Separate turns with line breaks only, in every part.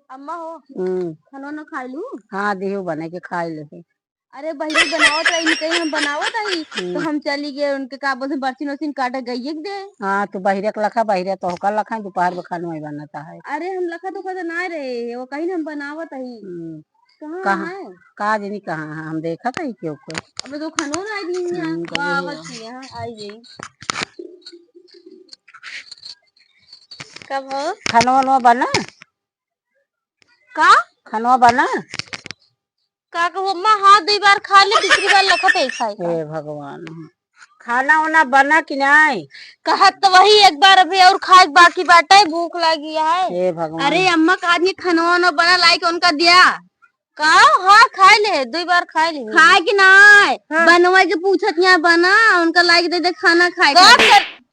अम्मा हो खाना ना खाई लू।
हाँ देहो बना के खाई ले।
अरे बहिरी बनावत रही कहीं हम बनावत रही तो हम चली गए उनके का बोलते बर्तन वर्तन काटा गई दे।
हाँ तो बहिरे का लखा बहिरे तो होकर लखा दोपहर में खाना वही बनाता है।
अरे हम लखा तो कहते ना रहे वो कहीं हम बनावत रही।
कहाँ है कहा जनी कहाँ है हम देखा था क्यों को
अब तो खानो ना आई आई गई कब हो
खाना बना
का
खाना बना
का अम्मा हाँ 2 बार खा ले तीसरी बार लखत है खाए
हे भगवान खाना वाना बना कि नहीं
कहत तो वही एक बार अभी और खाए बाकी बाटे भूख लगी है।
हे भगवान
अरे अम्मा का आदमी खाना ना बना लाइक उनका दिया का हाँ खाए ले 2 बार खाए ले खाए कि ना हाँ। बनवा के पूछत यहाँ बना उनका लाइक दे दे खाना खाए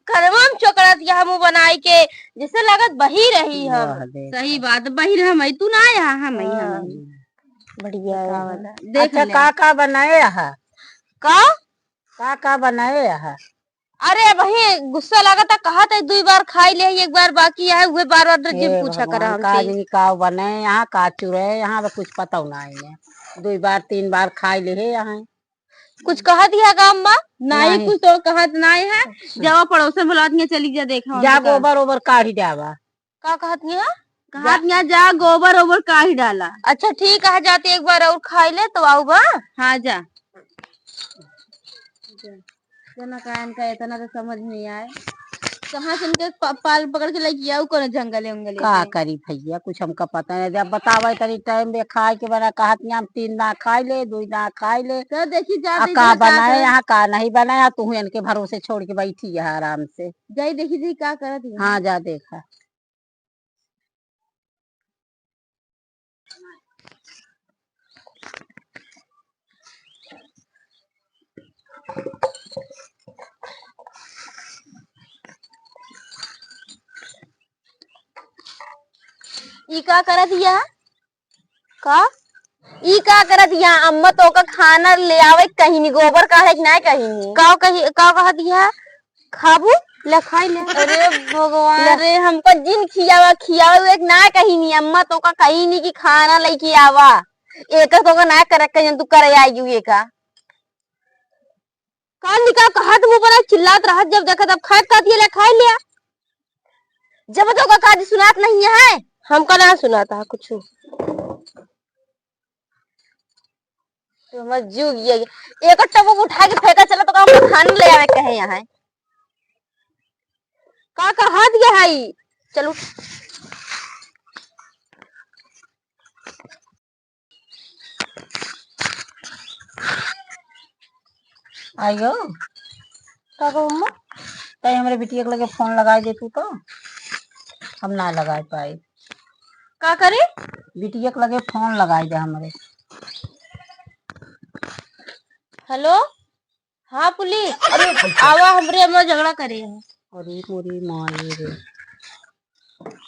करम चोकरत यहाँ मुँह बनाई के जैसे लागत बही रही हम सही बात बही हम तू ना आया हम बढ़िया
देख का बनाए का बनाए
अरे वही गुस्सा लगा था कहा था 2 बार खाई ले एक बार बाकी है वो बार बार जिम पूछा कर हमसे
का बने यहाँ का चुरे यहाँ कुछ पता ना है 2 बार 3 बार खाई ले है यहाँ
कुछ कहा दिया गाँव में नहीं कुछ तो कहा नहीं है जब पड़ोसन बुला दिया चली जा देखा
जा गोबर ओबर काढ़ी जावा
का कहत दिया जा गोबर ओबर काढ़ी डाला अच्छा ठीक है जाते एक बार और खाई ले तो आऊगा हाँ जा जना का इतना तो समझ नहीं आए कहाँ से उनके पाल पकड़ के लेके आओ कौन जंगल उंगल
का करी भैया कुछ हमका पता नहीं जब बतावे तरी टाइम में खाए के बना कहत हम 3 ना खाई ले 2 ना खाई ले तो देखी जा का बनाए यहाँ का नहीं बनाया तू इनके भरोसे छोड़ के बैठी है आराम से जाई देखी जी क्या करत हाँ जा देखा
ई का करत दिया का ई का करत दिया अम्मा तो का खाना ले आवे कहीं नहीं गोबर का है ना कहीं नहीं का कहा दिया खाबू ले खाई ले अरे भगवान अरे हमको जिन खियावा एक ना कहीं नहीं अम्मा तो का कहीं नहीं कि खाना लेके आवा एक तो का ना कर कहीं तू करे आई ये का कान निका कहा तुम बड़ा चिल्लात रहा जब देखा तब खाट का दिया ले खाई लिया जब तो का काज सुनात नहीं है हमका ना सुनाता है कुछ तो मत जुग ये एक टब उठा के फेंका चला तो हम खाना ले आवे कहे यहाँ का हाथ गया है चलो
आयो
का अम्मा
तय हमारे बिटिया के लगे फोन लगाए दे तू तो हम ना लगा पाए
का करे
बिटिया के लगे फोन लगाए दे हमारे
हेलो हाँ पुलिस अरे आवा हमरे अम्मा झगड़ा करे हैं
अरे पूरी माई रे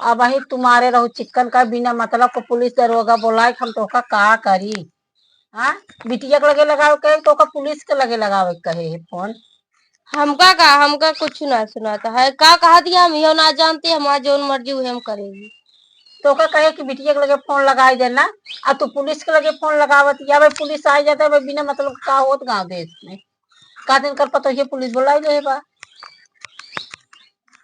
अब वही तुम्हारे रहो चिकन का बिना मतलब को पुलिस दरोगा बोलाए हम तो का करी हाँ बिटिया के लगे लगाओ कहे तो का पुलिस के लगे लगावे कहे है फोन
हमका कुछ ना सुनाता है का कहा दिया हम यो ना जानते हमारा जोन मर्जी हुए हम करेंगे
तो का कहे कि बिटिया के लगे फोन लगाई देना अब तू पुलिस के लगे फोन लगावत या भाई पुलिस आ जाता है बिना मतलब का होत गाँव देश में का दिन कर पता ये पुलिस बुलाई ले बा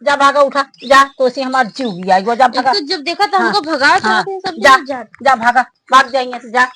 जा भागा उठा जा तो सी हमार जीव गया जा भागा
जब देखा तो हमको भगा
जा भागा भाग जाएंगे तो जा